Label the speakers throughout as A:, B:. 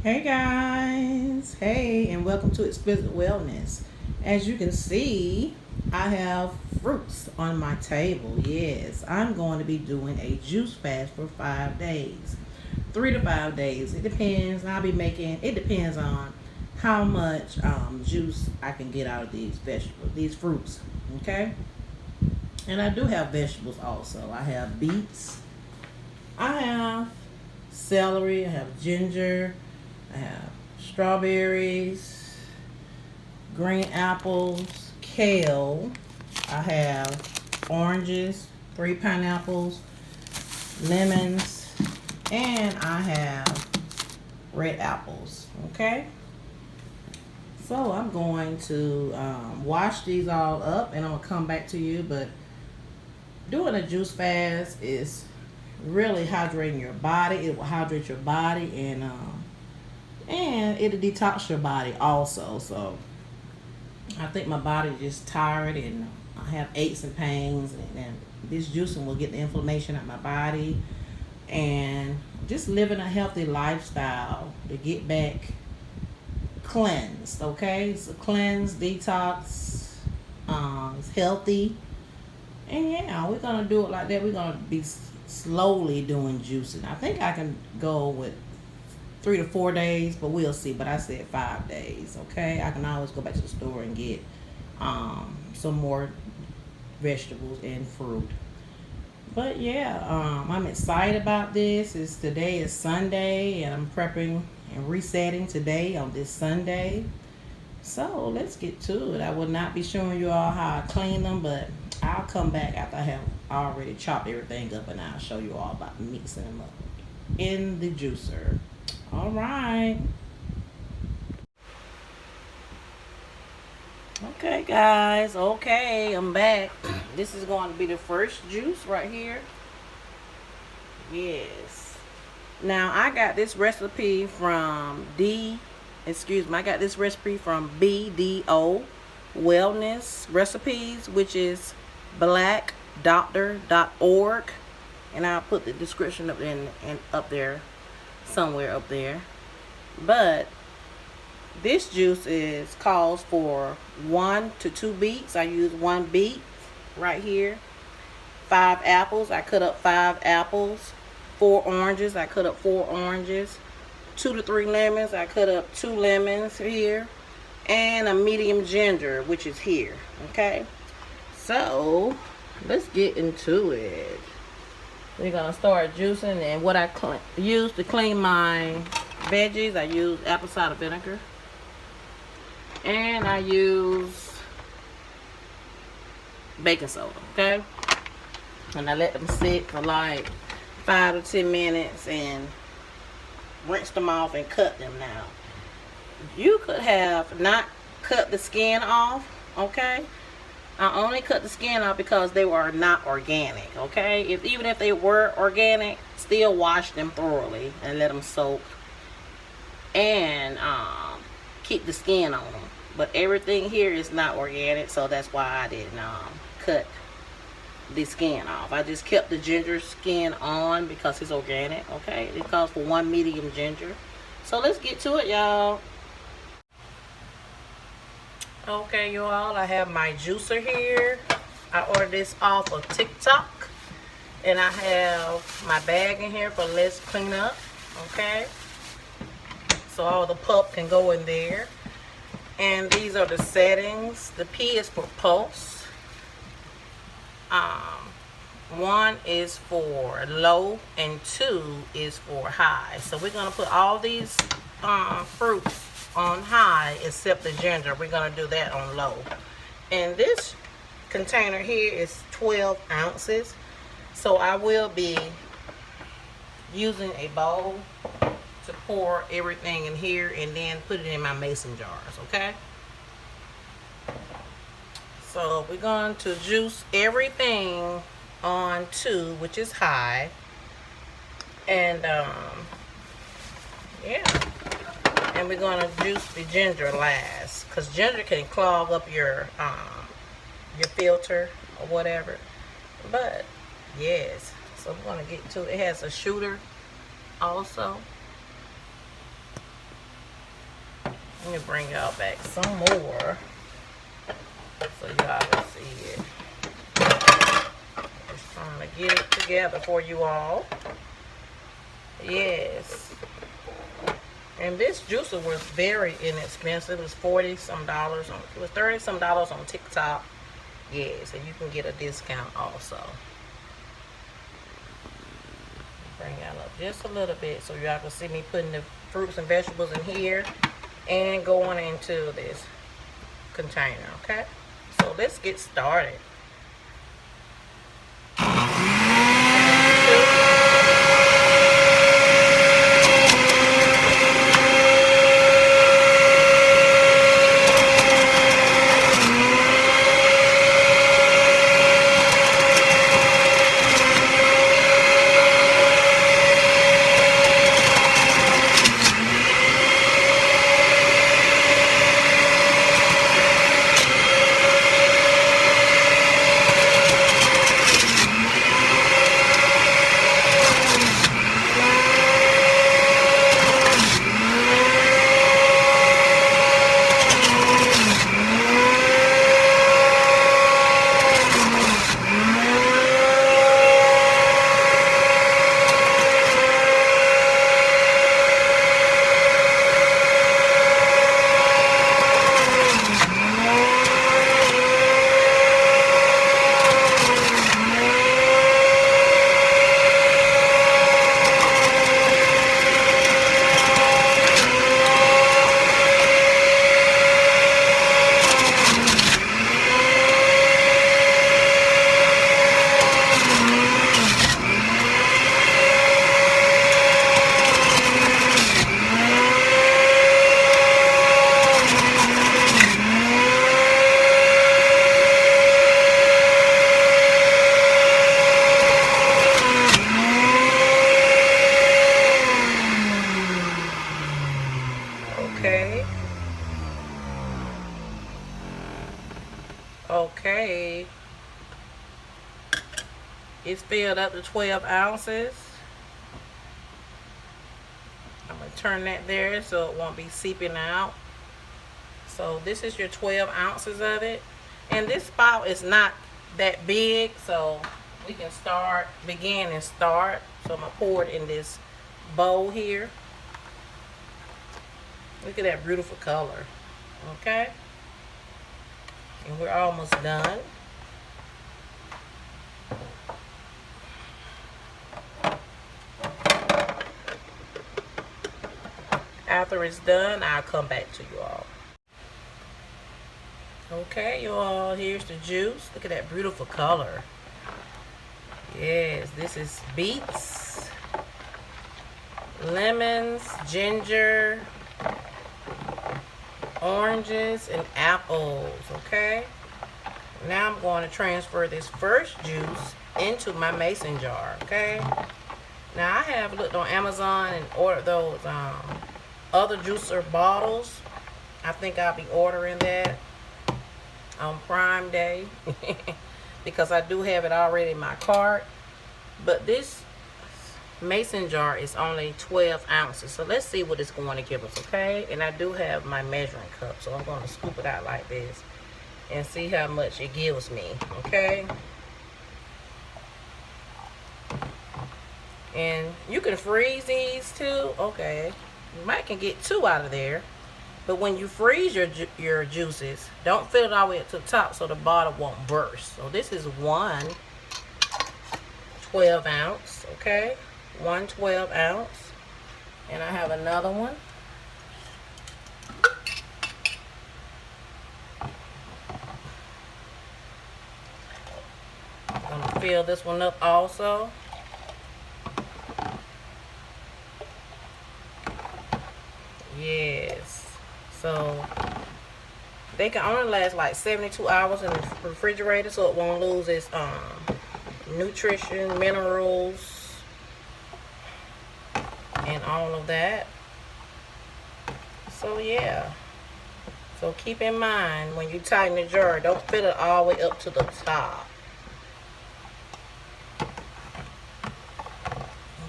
A: Hey guys, hey, and welcome to Explicit Wellness. As you can see, I have fruits on my table. Yes, I'm going to be doing a juice fast for 5 days, 3 to 5 days. It depends. It depends on how much juice I can get out of these vegetables, these fruits. Okay, and I do have vegetables also. I have beets, I have celery, I have ginger, I have strawberries, green apples, kale. I have oranges, 3 pineapples, lemons, and I have red apples. Okay? So I'm going to wash these all up and I'm going to come back to you. But doing a juice fast is really hydrating your body. It will hydrate your body and it'll detox your body also. So I think my body is just tired and I have aches and pains, and this juicing will get the inflammation out of my body and just living a healthy lifestyle to get back cleansed. Okay, so cleanse, detox, it's healthy, and yeah, we're gonna do it like that. We're gonna be slowly doing juicing. I think I can go with 3 to 4 days, but we'll see. But I said 5 days. Okay, I can always go back to the store and get some more vegetables and fruit. But yeah, I'm excited about this. Today is Sunday, and I'm prepping and resetting today on this Sunday. So let's get to it. I will not be showing you all how I clean them, but I'll come back after I have already chopped everything up, and I'll show you all about mixing them up in the juicer. All right. Okay, guys. Okay, I'm back. This is going to be the first juice right here. Yes. Now, I got this recipe from I got this recipe from BDO Wellness Recipes, which is blackdoctor.org. And I'll put the description up there, somewhere up there. But this juice calls for 1 to 2 beets. I use 1 beet right here. 5 apples. I cut up 5 apples. 4 oranges. I cut up 4 oranges. 2 to 3 lemons. I cut up 2 lemons here. And a medium ginger, which is here. Okay. So let's get into it. We're gonna start juicing, and what I use to clean my veggies, I use apple cider vinegar, and I use baking soda. Okay, and I let them sit for like 5 to 10 minutes and rinse them off and cut them. Now, you could have not cut the skin off. Okay, I only cut the skin off because they were not organic. Okay, even if they were organic, still wash them thoroughly and let them soak and keep the skin on them. But everything here is not organic, so that's why I didn't cut the skin off. I just kept the ginger skin on because it's organic. Okay, it calls for 1 medium ginger. So let's get to it, y'all. Okay, you all, I have my juicer here. I ordered this off of TikTok. And I have my bag in here for Let's Clean Up. Okay. So all the pulp can go in there. And these are the settings. The P is for pulse. 1 is for low and 2 is for high. So we're going to put all these fruits on high except the ginger. We're going to do that on low. And this container here is 12 ounces. So I will be using a bowl to pour everything in here and then put it in my mason jars. Okay. So we're going to juice everything on 2, which is high. And yeah. And we're going to juice the ginger last, because ginger can clog up your filter or whatever. But yes, so we're going to get to it. It has a shooter also. Let me bring y'all back some more so y'all can see it. Just trying to get it together for you all. Yes. And this juicer was very inexpensive. It was $40 some. It was $30 some on TikTok. Yes, and you can get a discount also. Bring y'all up just a little bit so y'all can see me putting the fruits and vegetables in here and going into this container. Okay, so let's get started. Okay, it's filled up to 12 ounces. I'm going to turn that there so it won't be seeping out. So this is your 12 ounces of it. And this spout is not that big, so we can begin and start. So I'm going to pour it in this bowl here. Look at that beautiful color. Okay. And we're almost done. After it's done, I'll come back to you all. Okay, you all, here's the juice. Look at that beautiful color. Yes, this is beets, lemons, ginger, oranges, and apples. Okay, now I'm going to transfer this first juice into my mason jar. Okay, now I have looked on Amazon and ordered those other juicer bottles. I think I'll be ordering that on Prime Day because I do have it already in my cart. But this mason jar is only 12 ounces, so let's see what it's going to give us. Okay, and I do have my measuring cup, so I'm going to scoop it out like this and see how much it gives me. Okay, and you can freeze these too. Okay, you might can get 2 out of there, but when you freeze your juices, don't fill it all the way up to the top so the bottle won't burst. So this is one 12 ounce. Okay, 1 12 ounce, and I have another one. I'm gonna fill this one up also. Yes, so they can only last like 72 hours in the refrigerator, so it won't lose its nutrition, minerals, and all of that. So yeah, so keep in mind when you tighten the jar, don't fill it all the way up to the top.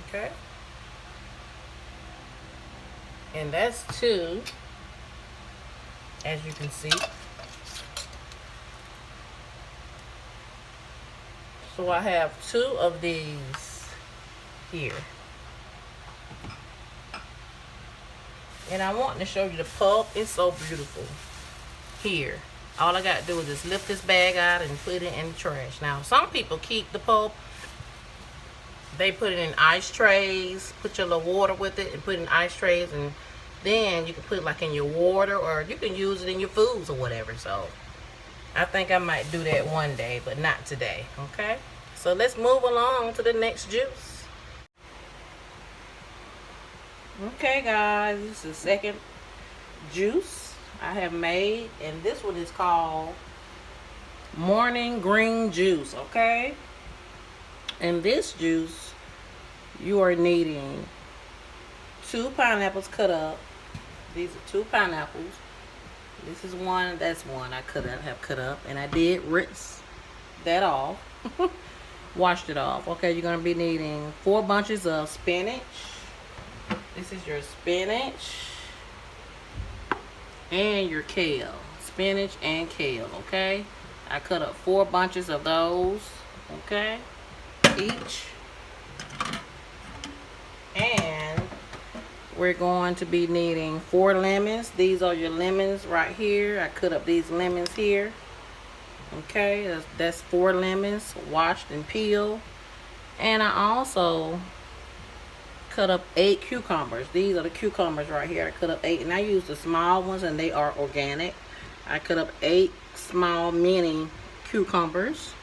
A: Okay, and that's 2. as you can see. So I have 2 of these here. And I want to show you the pulp. It's so beautiful. Here. All I got to do is just lift this bag out and put it in the trash. Now, some people keep the pulp. They put it in ice trays. Put your little water with it and put it in ice trays. And then you can put it like in your water, or you can use it in your foods or whatever. So, I think I might do that one day, but not today. Okay? So, let's move along to the next juice. Okay guys, this is the second juice I have made, and this one is called morning green juice. Okay, in this juice you are needing 2 pineapples cut up. These are 2 pineapples. This is one, that's one I have cut up, and I did rinse that off. Washed it off. Okay, you're going to be needing 4 bunches of spinach. This is your spinach and your kale. Spinach and kale, okay? I cut up 4 bunches of those, okay? Each. And we're going to be needing 4 lemons. These are your lemons right here. I cut up these lemons here. Okay, that's 4 lemons washed and peeled. And I also cut up 8 cucumbers. These are the cucumbers right here. I cut up 8, and I use the small ones, and they are organic. I cut up 8 small mini cucumbers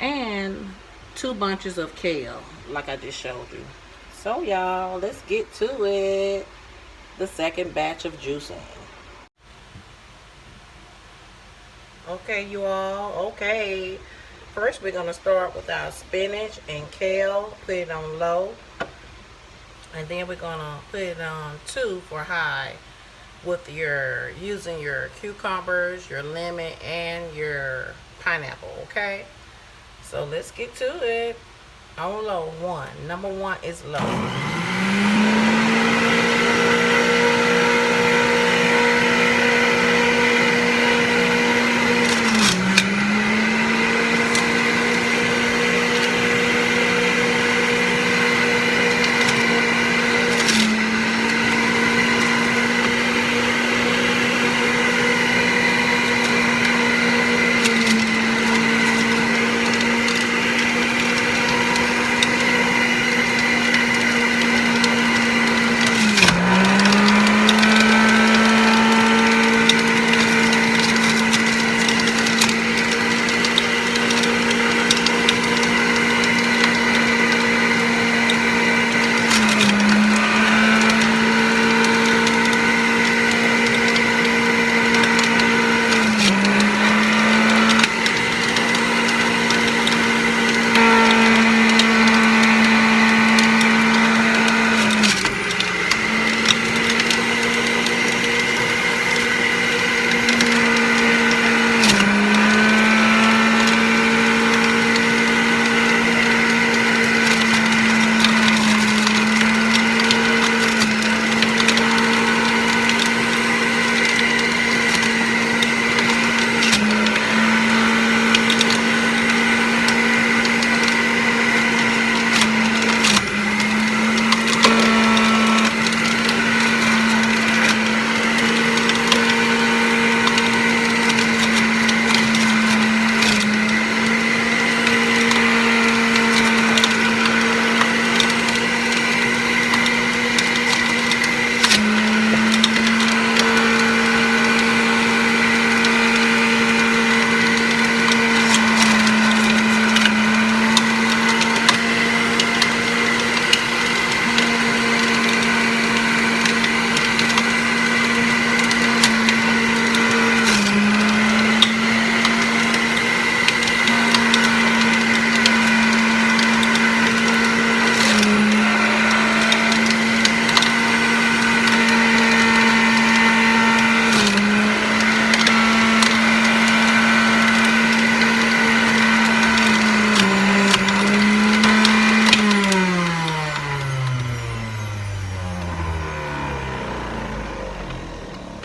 A: and 2 bunches of kale, like I just showed you. So y'all, let's get to it. The second batch of juicing. Okay, you all. Okay, first we're gonna start with our spinach and kale. Put it on low. And then we're gonna put it on 2 for high with using your cucumbers, your lemon, and your pineapple. Okay, so let's get to it. On low. Number 1 is low.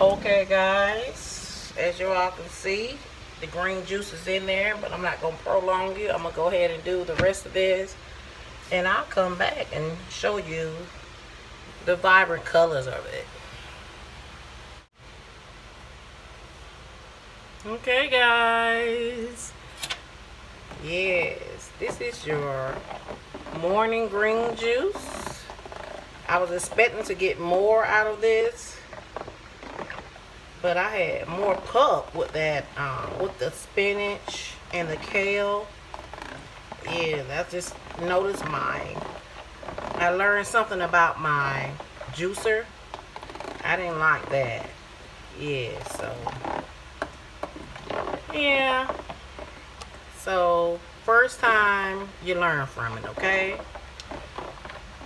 A: Okay guys, as you all can see, the green juice is in there, but I'm not going to prolong you. I'm going to go ahead and do the rest of this, and I'll come back and show you the vibrant colors of it. Okay guys, yes, this is your morning green juice. I was expecting to get more out of this, but I had more pulp with that, with the spinach and the kale. Yeah, I just noticed I learned something about my juicer. I didn't like that. Yeah, so yeah. So first time you learn from it, okay?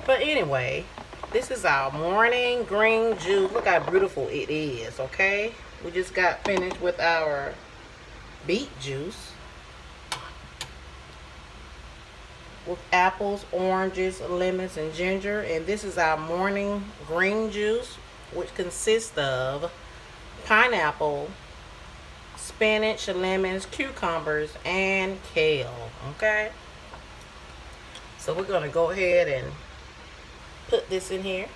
A: But anyway, this is our morning green juice. Look how beautiful it is, okay? We just got finished with our beet juice with apples, oranges, lemons, and ginger. And this is our morning green juice, which consists of pineapple, spinach, lemons, cucumbers, and kale, okay? So we're gonna go ahead and put this in here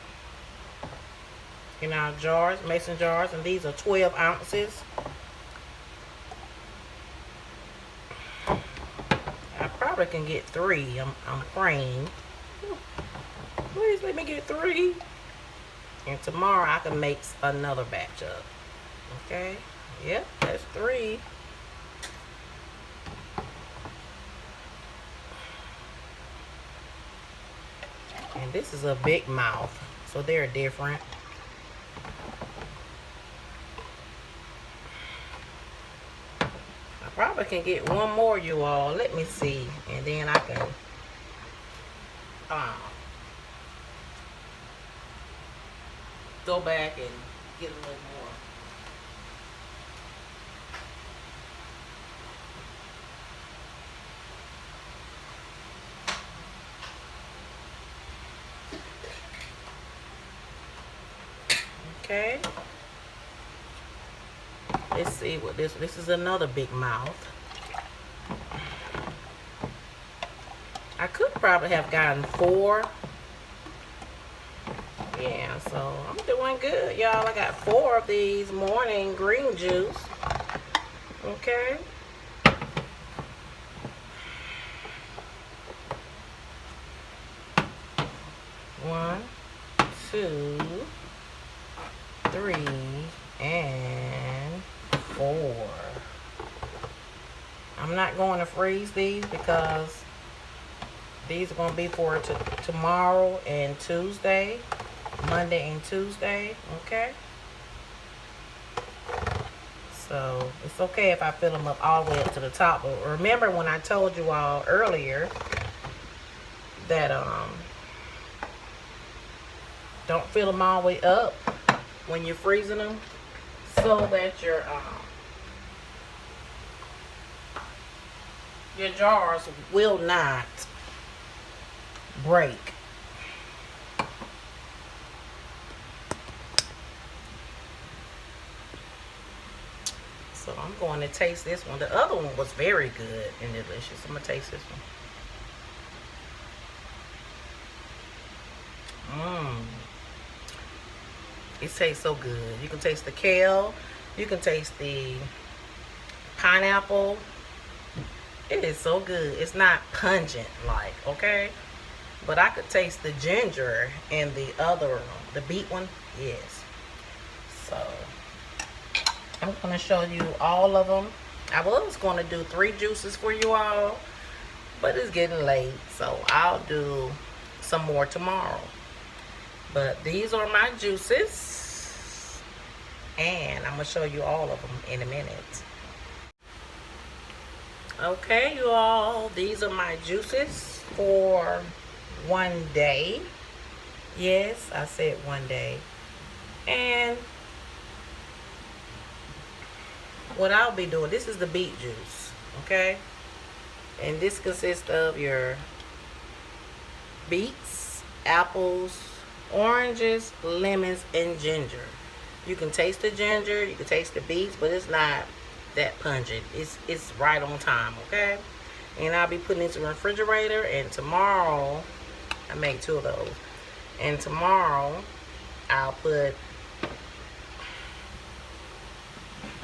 A: in our jars, mason jars, and these are 12 ounces. I probably can get 3. I'm praying. Please let me get 3. And tomorrow I can make another batch up. Okay? Yep, that's 3. And this is a big mouth, so they're different. I probably can get one more, you all. Let me see. And then I can go back and get a little more. Okay. Let's see what this is another big mouth. I could probably have gotten 4. Yeah, so I'm doing good, y'all. I got 4 of these morning green juice. Okay. One, 2, 3, and 4. I'm not going to freeze these because these are going to be for tomorrow and Tuesday, Monday and Tuesday, okay? So it's okay if I fill them up all the way up to the top. But remember when I told you all earlier that don't fill them all the way up when you're freezing them, so that your jars will not break. So I'm going to taste this one. The other one was very good and delicious. I'm going to taste this one. It tastes so good. You can taste the kale. You can taste the pineapple. It is so good. It's not pungent like, okay? But I could taste the ginger and the other, the beet one. Yes. So I'm going to show you all of them. I was going to do 3 juices for you all, but it's getting late, so I'll do some more tomorrow. But these are my juices, and I'm going to show you all of them in a minute. Okay, you all, these are my juices for one day. Yes, I said one day. And what I'll be doing, this is the beet juice, okay? And this consists of your beets, apples, oranges, lemons, and ginger. You can taste the ginger, you can taste the beets, but it's not that pungent. It's right on time, okay? And I'll be putting it in the refrigerator, and tomorrow, I make 2 of those. And tomorrow, I'll put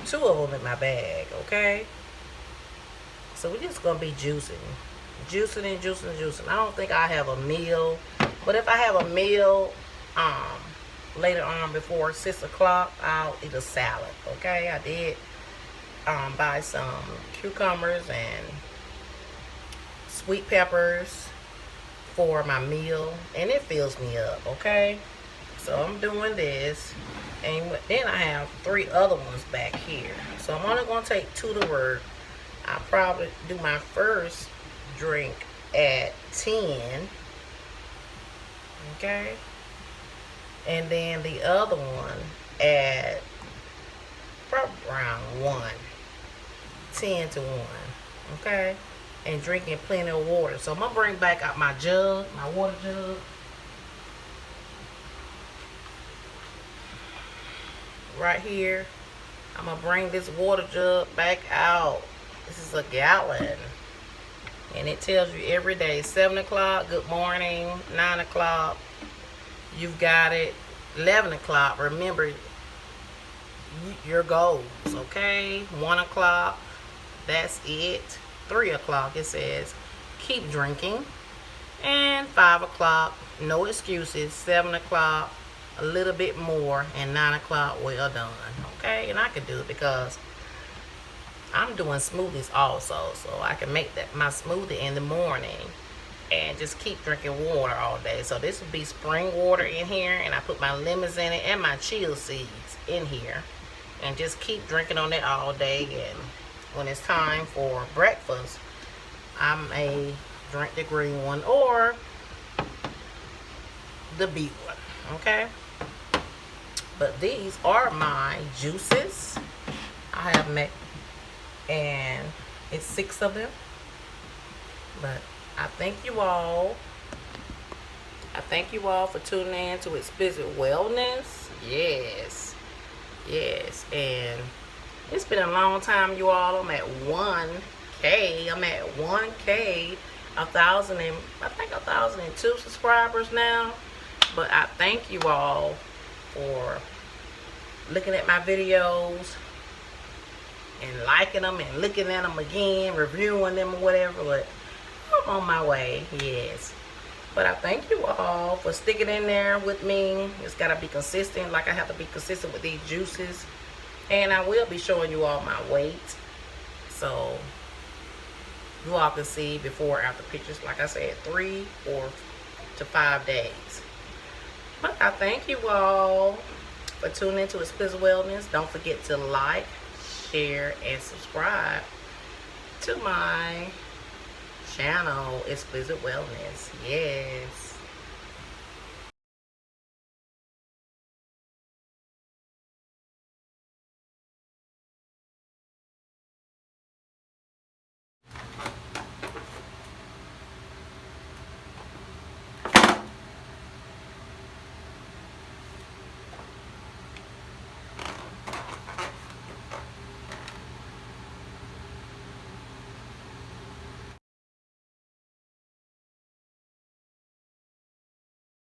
A: 2 of them in my bag, okay? So we're just gonna be juicing and juicing. I don't think I have a meal, but if I have a meal, later on before 6 o'clock, I'll eat a salad, okay? I did buy some cucumbers and sweet peppers for my meal, and it fills me up, okay? So I'm doing this, and then I have 3 other ones back here. So I'm only gonna take 2 to work. I'll probably do my first drink at 10, okay? And then the other one at probably around 1, 10 to 1, okay? And drinking plenty of water. So I'm gonna bring back out my jug, my water jug. Right here. I'm gonna bring this water jug back out. This is a gallon. And it tells you every day, 7 o'clock, good morning, 9 o'clock, you've got it, 11 o'clock, remember your goals, okay? 1 o'clock, that's it. 3 o'clock, it says, keep drinking. And 5 o'clock, no excuses. 7 o'clock, a little bit more. And 9 o'clock, well done, okay? And I can do it because I'm doing smoothies also, so I can make that my smoothie in the morning and just keep drinking water all day. So this will be spring water in here, and I put my lemons in it and my chia seeds in here, and just keep drinking on it all day. And when it's time for breakfast, I may drink the green one or the beet one, okay? But these are my juices. I have made, and it's 6 of them. But I thank you all. I thank you all for tuning in to Explicit Wellness. Yes. Yes. And it's been a long time, you all. I'm at 1K. I'm at 1K, 1,000 and I think 1,002 subscribers now. But I thank you all for looking at my videos and liking them and looking at them again, reviewing them or whatever. But I'm on my way, yes. But I thank you all for sticking in there with me. It's got to be consistent, like I have to be consistent with these juices. And I will be showing you all my weight, so you all can see before after pictures, like I said, 3 or to 5 days. But I thank you all for tuning into Explicit Wellness. Don't forget to like, share, and subscribe to my channel, Explicit Wellness. Yes.